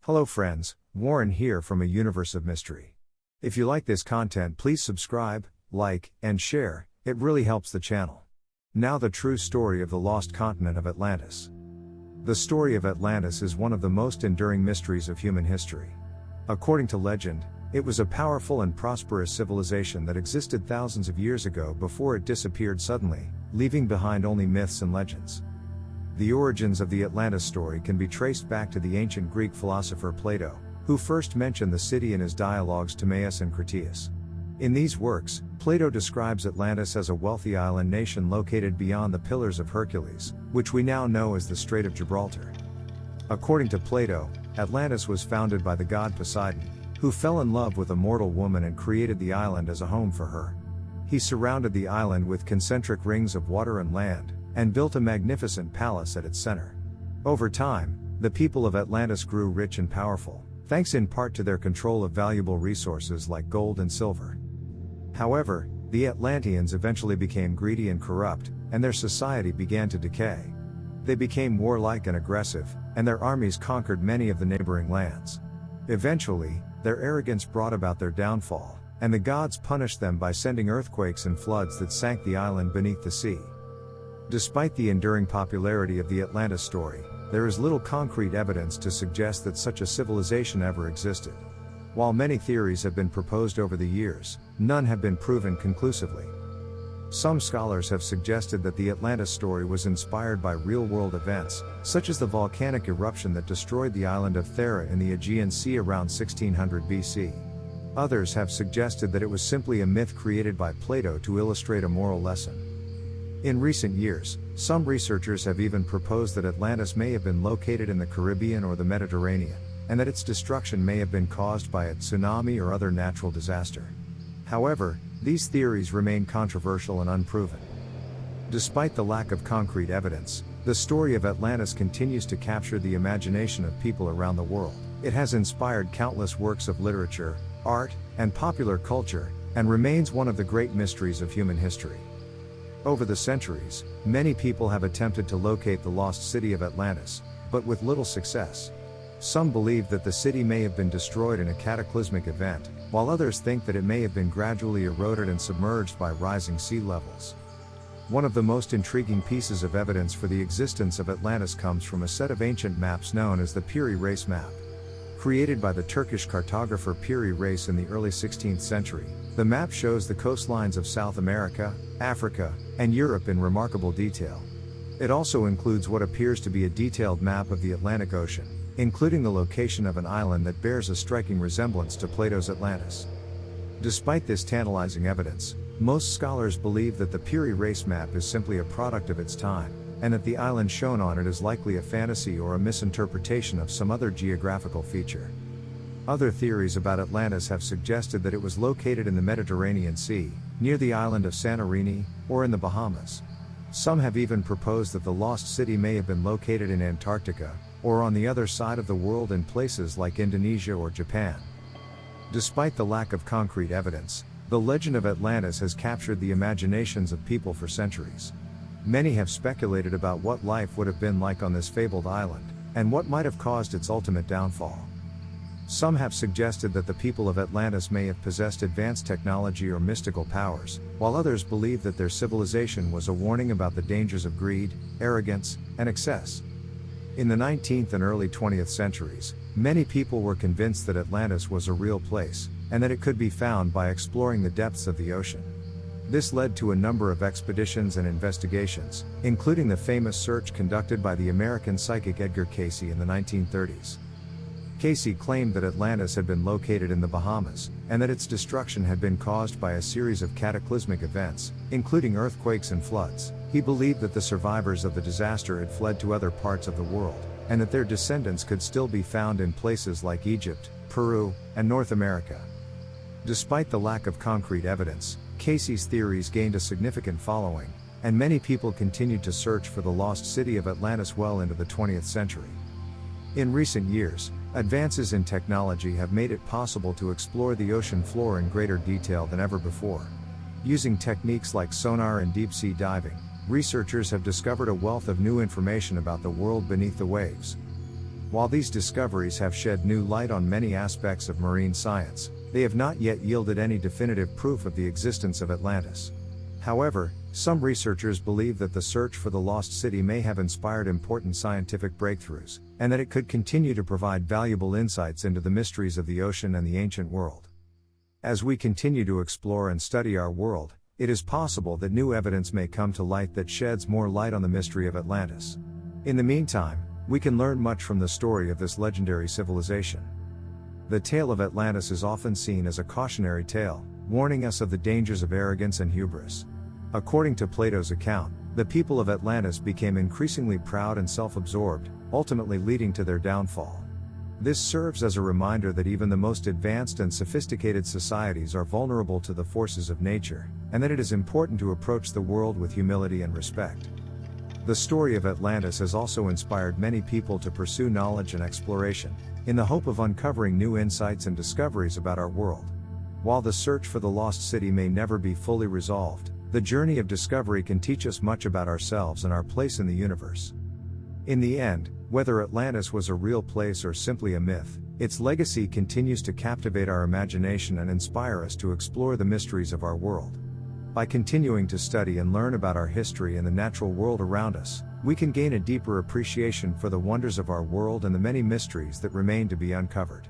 Hello friends, Warren here from A Universe of Mystery. If you like this content, please subscribe, like, and share, it really helps the channel. Now the true story of the lost continent of Atlantis. The story of Atlantis is one of the most enduring mysteries of human history. According to legend, it was a powerful and prosperous civilization that existed thousands of years ago before it disappeared suddenly, leaving behind only myths and legends. The origins of the Atlantis story can be traced back to the ancient Greek philosopher Plato, who first mentioned the city in his dialogues Timaeus and Critias. In these works, Plato describes Atlantis as a wealthy island nation located beyond the Pillars of Hercules, which we now know as the Strait of Gibraltar. According to Plato, Atlantis was founded by the god Poseidon, who fell in love with a mortal woman and created the island as a home for her. He surrounded the island with concentric rings of water and land, and built a magnificent palace at its center. Over time, the people of Atlantis grew rich and powerful, thanks in part to their control of valuable resources like gold and silver. However, the Atlanteans eventually became greedy and corrupt, and their society began to decay. They became warlike and aggressive, and their armies conquered many of the neighboring lands. Eventually, their arrogance brought about their downfall, and the gods punished them by sending earthquakes and floods that sank the island beneath the sea. Despite the enduring popularity of the Atlantis story, there is little concrete evidence to suggest that such a civilization ever existed. While many theories have been proposed over the years, none have been proven conclusively. Some scholars have suggested that the Atlantis story was inspired by real-world events, such as the volcanic eruption that destroyed the island of Thera in the Aegean Sea around 1600 BC. Others have suggested that it was simply a myth created by Plato to illustrate a moral lesson. In recent years, some researchers have even proposed that Atlantis may have been located in the Caribbean or the Mediterranean, and that its destruction may have been caused by a tsunami or other natural disaster. However, these theories remain controversial and unproven. Despite the lack of concrete evidence, the story of Atlantis continues to capture the imagination of people around the world. It has inspired countless works of literature, art, and popular culture, and remains one of the great mysteries of human history. Over the centuries, many people have attempted to locate the lost city of Atlantis, but with little success. Some believe that the city may have been destroyed in a cataclysmic event, while others think that it may have been gradually eroded and submerged by rising sea levels. One of the most intriguing pieces of evidence for the existence of Atlantis comes from a set of ancient maps known as the Piri Reis map. Created by the Turkish cartographer Piri Reis in the early 16th century, the map shows the coastlines of South America, Africa, and Europe in remarkable detail. It also includes what appears to be a detailed map of the Atlantic Ocean, including the location of an island that bears a striking resemblance to Plato's Atlantis. Despite this tantalizing evidence, most scholars believe that the Piri Reis map is simply a product of its time, and that the island shown on it is likely a fantasy or a misinterpretation of some other geographical feature. Other theories about Atlantis have suggested that it was located in the Mediterranean Sea, near the island of Santorini, or in the Bahamas. Some have even proposed that the lost city may have been located in Antarctica, or on the other side of the world in places like Indonesia or Japan. Despite the lack of concrete evidence, the legend of Atlantis has captured the imaginations of people for centuries. Many have speculated about what life would have been like on this fabled island, and what might have caused its ultimate downfall. Some have suggested that the people of Atlantis may have possessed advanced technology or mystical powers, while others believe that their civilization was a warning about the dangers of greed, arrogance, and excess. In the 19th and early 20th centuries, many people were convinced that Atlantis was a real place, and that it could be found by exploring the depths of the ocean. This led to a number of expeditions and investigations, including the famous search conducted by the American psychic Edgar Cayce in the 1930s. Cayce claimed that Atlantis had been located in the Bahamas, and that its destruction had been caused by a series of cataclysmic events, including earthquakes and floods. He believed that the survivors of the disaster had fled to other parts of the world, and that their descendants could still be found in places like Egypt, Peru, and North America. Despite the lack of concrete evidence, Cayce's theories gained a significant following, and many people continued to search for the lost city of Atlantis well into the 20th century. In recent years, advances in technology have made it possible to explore the ocean floor in greater detail than ever before. Using techniques like sonar and deep-sea diving, researchers have discovered a wealth of new information about the world beneath the waves. While these discoveries have shed new light on many aspects of marine science, they have not yet yielded any definitive proof of the existence of Atlantis. However, some researchers believe that the search for the lost city may have inspired important scientific breakthroughs, and that it could continue to provide valuable insights into the mysteries of the ocean and the ancient world. As we continue to explore and study our world, it is possible that new evidence may come to light that sheds more light on the mystery of Atlantis. In the meantime, we can learn much from the story of this legendary civilization. The tale of Atlantis is often seen as a cautionary tale, warning us of the dangers of arrogance and hubris. According to Plato's account, the people of Atlantis became increasingly proud and self-absorbed, ultimately leading to their downfall. This serves as a reminder that even the most advanced and sophisticated societies are vulnerable to the forces of nature, and that it is important to approach the world with humility and respect. The story of Atlantis has also inspired many people to pursue knowledge and exploration, in the hope of uncovering new insights and discoveries about our world. While the search for the lost city may never be fully resolved, the journey of discovery can teach us much about ourselves and our place in the universe. In the end, whether Atlantis was a real place or simply a myth, its legacy continues to captivate our imagination and inspire us to explore the mysteries of our world. By continuing to study and learn about our history and the natural world around us, we can gain a deeper appreciation for the wonders of our world and the many mysteries that remain to be uncovered.